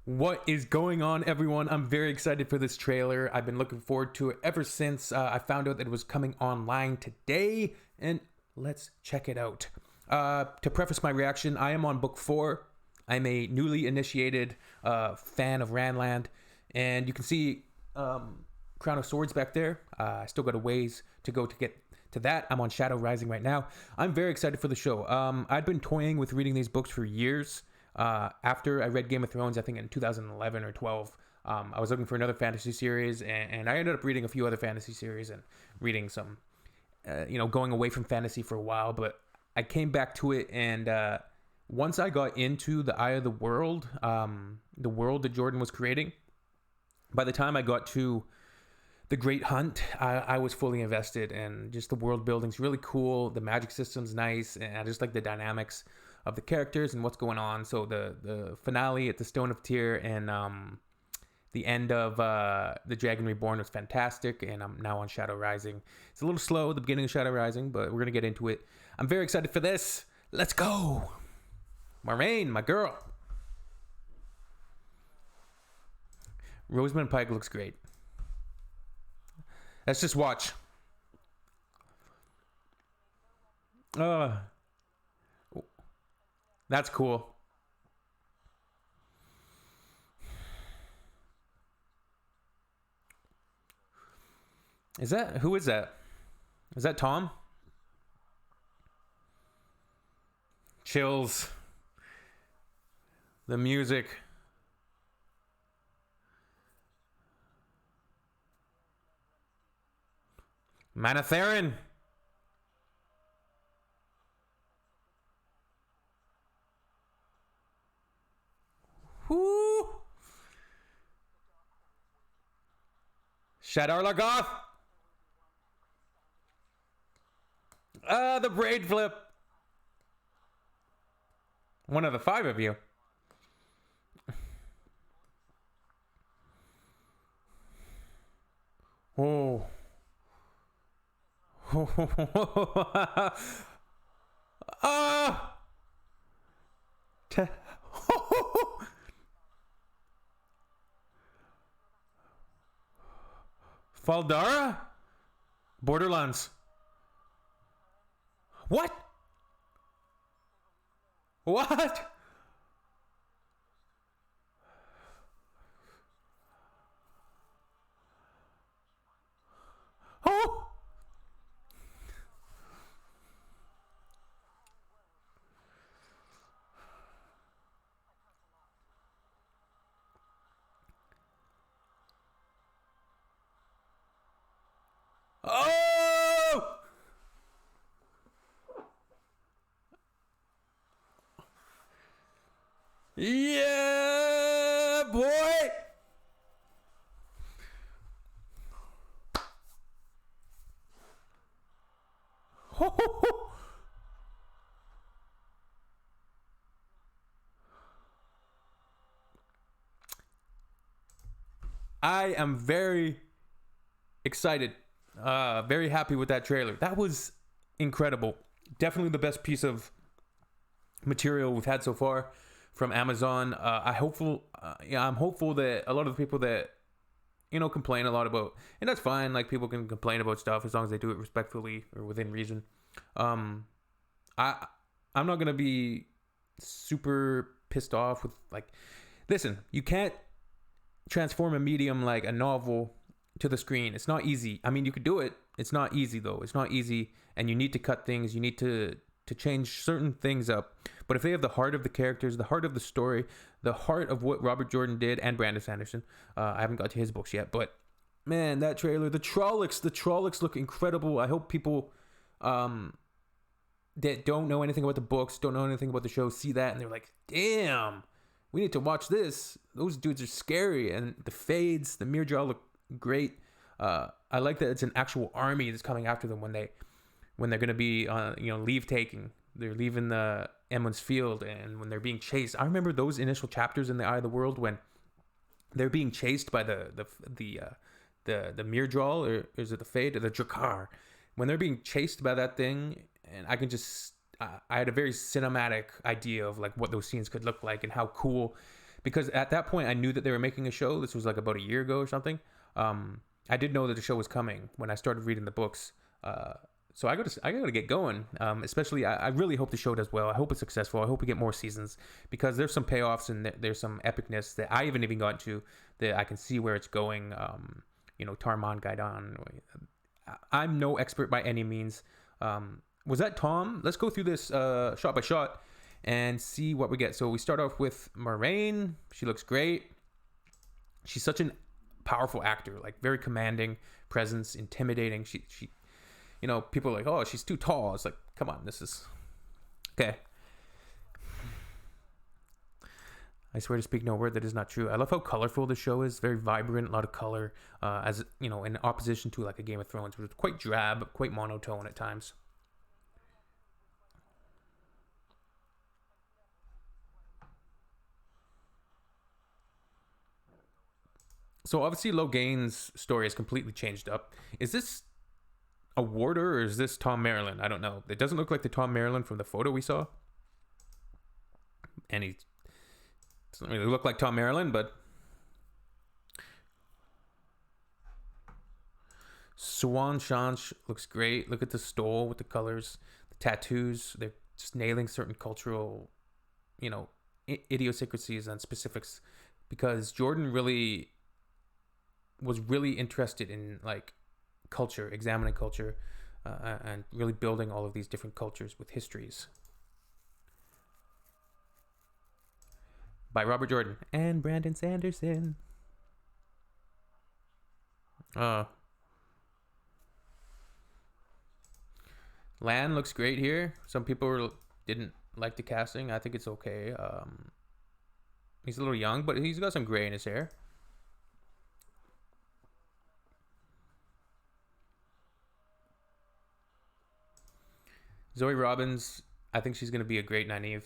What is going on, everyone? I'm very excited for this trailer. I've been looking forward to it ever since I found out that it was coming online today, and let's check it out. To preface my reaction, I am on book 4. I'm a newly initiated fan of Ranland, and you can see Crown of Swords back there. I still got a ways to go to get to that. I'm on Shadow Rising right now. I'm very excited for the show. I'd been toying with reading these books for years. After I read Game of Thrones, I think in 2011 or 12, I was looking for another fantasy series, and I ended up reading a few other fantasy series and reading some, going away from fantasy for a while. But I came back to it, and once I got into the Eye of the World, the world that Jordan was creating, by the time I got to the Great Hunt, I was fully invested, and just the world building's really cool. The magic system's nice, and I just like the dynamics of the characters and what's going on. So the finale at the Stone of Tyr and the end of the Dragon Reborn was fantastic, and I'm now on Shadow Rising. It's a little slow at the beginning of Shadow Rising, but we're gonna get into it. I'm very excited for this. Let's go, Moiraine, my girl. Rosamund Pike looks great. Let's just watch. That's cool. Who is that? Is that Tom? Chills. The music. Manetheren. Whoo! Shadar Lagoth. The braid flip. One of the 5 of you. Oh. Ah. Faldara? Borderlands. What? What? Oh! Oh! Yeah, boy! I am very excited, very happy with that trailer. That was incredible. Definitely the best piece of material we've had so far from Amazon. I'm hopeful that a lot of the people that complain a lot about, and that's fine. Like, people can complain about stuff as long as they do it respectfully or within reason. I'm not gonna be super pissed off with, like, listen, you can't transform a medium like a novel to the screen. It's not easy. I mean, you could do it. It's not easy, though. It's not easy, and you need to cut things. You need to change certain things up. But if they have the heart of the characters, the heart of the story, the heart of what Robert Jordan did, and Brandon Sanderson, I haven't got to his books yet, but man, that trailer, the Trollocs look incredible. I hope people that don't know anything about the books, don't know anything about the show, see that and they're like, damn, we need to watch this. Those dudes are scary, and the Fades, the Mirjal look great. I like that it's an actual army that's coming after them when they're going to be leave taking. They're leaving the Emond's Field, and when they're being chased. I remember those initial chapters in the Eye of the World when they're being chased by the Myrddraal, or is it the Fade, or the Drakkar? When they're being chased by that thing, and I had a very cinematic idea of like what those scenes could look like and how cool because at that point I knew that they were making a show. This was like about a year ago or something. I did know that the show was coming when I started reading the books. So I gotta get going. Especially, I really hope the show does well. I hope it's successful. I hope we get more seasons because there's some payoffs and there's some epicness that I haven't even gotten to that I can see where it's going. Tarman Gaidan. I'm no expert by any means. Was that Tom? Let's go through this shot by shot and see what we get. So we start off with Moiraine. She looks great. She's such an powerful actor, like very commanding presence, intimidating. She people are like, oh, she's too tall. It's like, come on, this is okay. I swear to speak no word that is not true. I love how colorful the show is. Very vibrant, a lot of color. As you know, in opposition to like a Game of Thrones, which was quite drab, quite monotone at times. So obviously Logain's story has completely changed up. Is this a warder or is this Tom Maryland? I don't know. It doesn't look like the Tom Maryland from the photo we saw. And he doesn't really look like Tom Maryland, but Siuan Shansh looks great. Look at the stole with the colors, the tattoos. They're just nailing certain cultural, idiosyncrasies and specifics because Jordan was really interested in like culture, examining culture, and really building all of these different cultures with histories. By Robert Jordan and Brandon Sanderson. Lan looks great here. Some people didn't like the casting. I think it's okay. He's a little young, but he's got some gray in his hair. Zoe Robbins, I think she's going to be a great Nynaeve.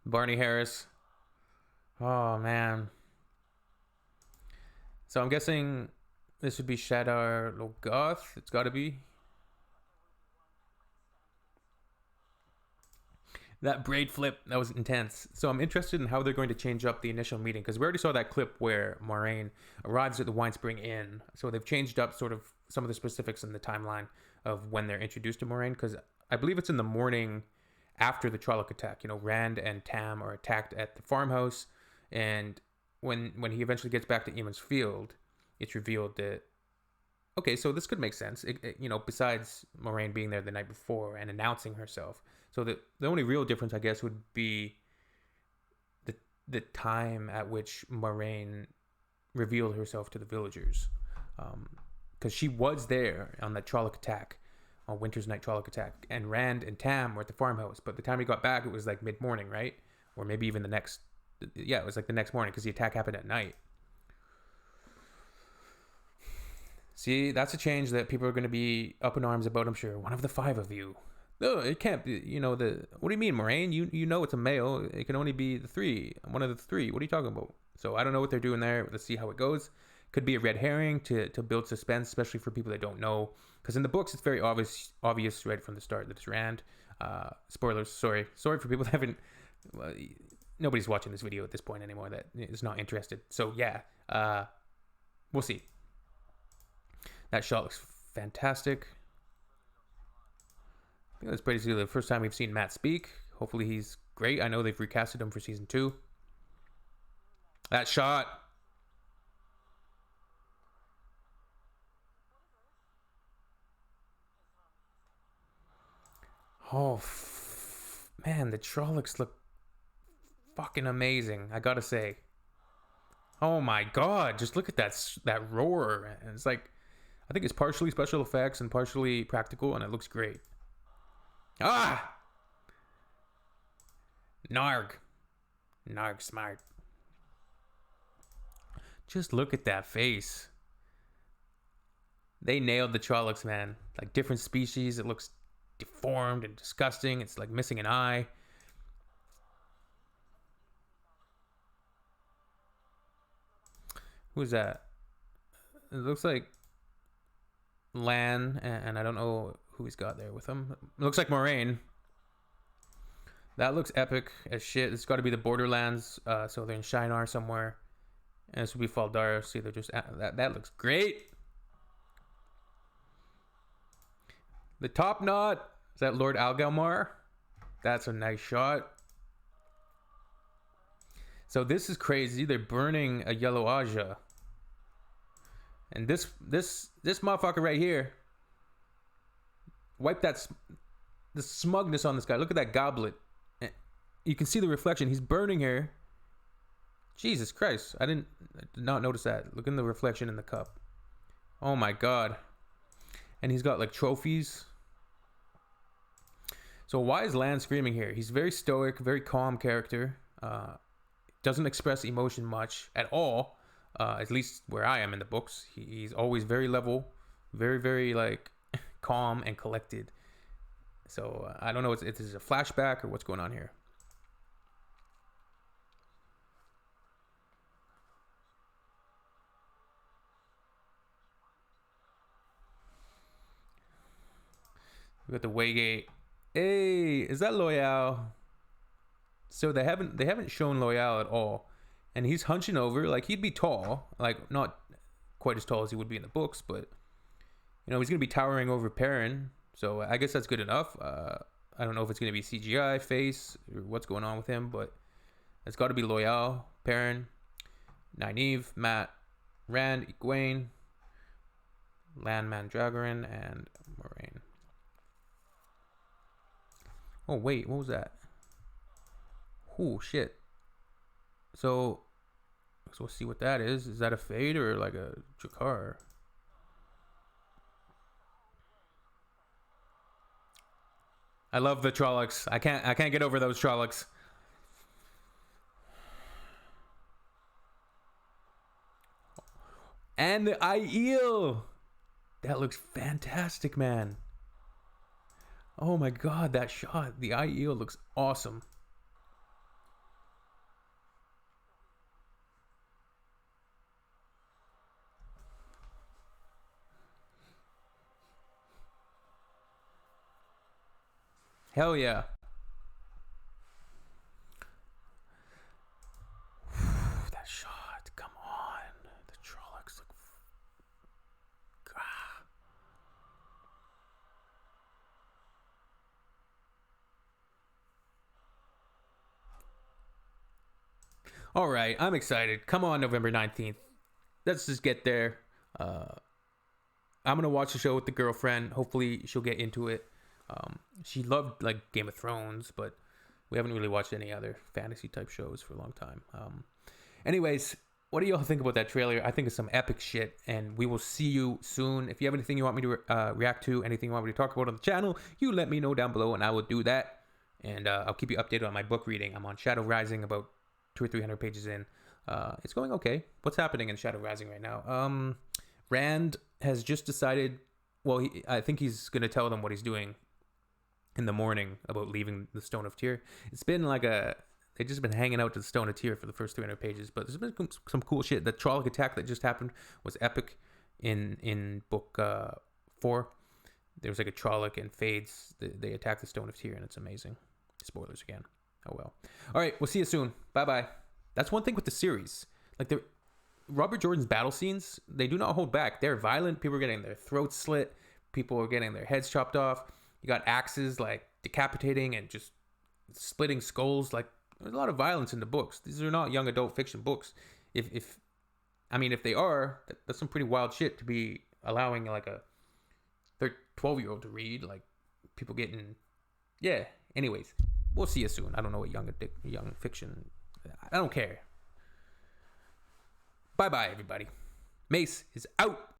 Barney Harris. Oh, man. So I'm guessing this would be Shadar Logoth. It's got to be. That braid flip, that was intense. So I'm interested in how they're going to change up the initial meeting because we already saw that clip where Moiraine arrives at the Winespring Inn. So they've changed up sort of some of the specifics in the timeline of when they're introduced to Moiraine because I believe it's in the morning after the Trolloc attack. Rand and Tam are attacked at the farmhouse, and when he eventually gets back to Emond's Field, it's revealed that okay, so this could make sense. Besides Moiraine being there the night before and announcing herself. So the only real difference, I guess, would be the time at which Moiraine revealed herself to the villagers. Because she was there on that Trolloc attack, on Winter's Night Trolloc attack. And Rand and Tam were at the farmhouse. But the time he got back, it was like mid-morning, right? Or maybe even the next... Yeah, it was like the next morning because the attack happened at night. See, that's a change that people are going to be up in arms about, I'm sure. One of the five of you. No, it can't be, what do you mean, Moiraine? You know it's a male. It can only be the three. One of the three. What are you talking about? So I don't know what they're doing there. Let's see how it goes. Could be a red herring to build suspense, especially for people that don't know. Because in the books, it's very obvious right from the start that it's Rand. Spoilers, sorry for people that haven't... nobody's watching this video at this point anymore that is not interested. So yeah, we'll see. That shot looks fantastic. I think that's basically the first time we've seen Matt speak. Hopefully he's great. I know they've recasted him for season 2. That shot. Oh, man, the Trollocs look fucking amazing, I gotta say. Oh my god, just look at that roar. And it's like, I think it's partially special effects and partially practical, and it looks great. Ah! Narg smart. Just look at that face. They nailed the Trollocs, man. Like different species, it looks deformed and disgusting. It's like missing an eye. Who's that? It looks like Lan, and I don't know who he's got there with him. It looks like Moiraine. That looks epic as shit. It's got to be the Borderlands. So they're in Shinar somewhere. And this would be Faldara. See, they're just... that looks great. The top knot. Is that Lord Algalmar? That's a nice shot. So this is crazy. They're burning a yellow Aja. And this motherfucker right here. Wipe that... the smugness on this guy. Look at that goblet. You can see the reflection. He's burning her. Jesus Christ. I did not notice that. Look in the reflection in the cup. Oh my god. And he's got like trophies. So why is Lan screaming here? He's very stoic, very calm character. Doesn't express emotion much at all. At least where I am in the books. He's always very level. Very, very like calm and collected. So I don't know if it's a flashback or what's going on here. We got the Waygate. Hey, is that Loyal? So they haven't shown Loyal at all, and he's hunching over like he'd be tall, like not quite as tall as he would be in the books, but you know he's gonna be towering over Perrin. So I guess that's good enough. I don't know if it's gonna be CGI face or what's going on with him, but it's got to be Loyal, Perrin, Nynaeve, Mat, Rand, Egwene, Lan Mandragoran, and Moiraine. Oh wait, what was that? Oh shit. So we'll see what that is. Is that a fade or like a Drakkar? I love the Trollocs. I can't get over those Trollocs. And the Aiel. That looks fantastic, man. Oh my god, that shot. The Aiel looks awesome. Hell yeah. That shot. Come on. The Trollocs look... Ah. All right, I'm excited. Come on, November 19th. Let's just get there. I'm gonna watch the show with the girlfriend. Hopefully she'll get into it. She loved like Game of Thrones, but we haven't really watched any other fantasy type shows for a long time. Anyways, what do y'all think about that trailer? I think it's some epic shit, and we will see you soon. If you have anything you want me to react to, anything you want me to talk about on the channel, you let me know down below, and I will do that. And I'll keep you updated on my book reading. I'm on Shadow Rising, about 200 or 300 pages in. It's going okay. What's happening in Shadow Rising right now? Rand has just decided. Well, I think he's gonna tell them what he's doing in the morning about leaving the Stone of Tyr. It's been like they've just been hanging out to the Stone of Tyr for the first 300 pages, but there's been some cool shit. The Trolloc attack that just happened was epic in book 4. There was like a Trolloc and Fades. They attack the Stone of Tyr, and it's amazing. Spoilers again. Oh well. All right, we'll see you soon. Bye-bye. That's one thing with the series. Like Robert Jordan's battle scenes, they do not hold back. They're violent. People are getting their throats slit. People are getting their heads chopped off. You got axes like decapitating and just splitting skulls. Like there's a lot of violence in the books. These are not young adult fiction books. If they are, that's some pretty wild shit to be allowing like a 12-year-old to read. Like people getting, yeah. Anyways, we'll see you soon. I don't know what young fiction. I don't care. Bye bye, everybody. Mace is out.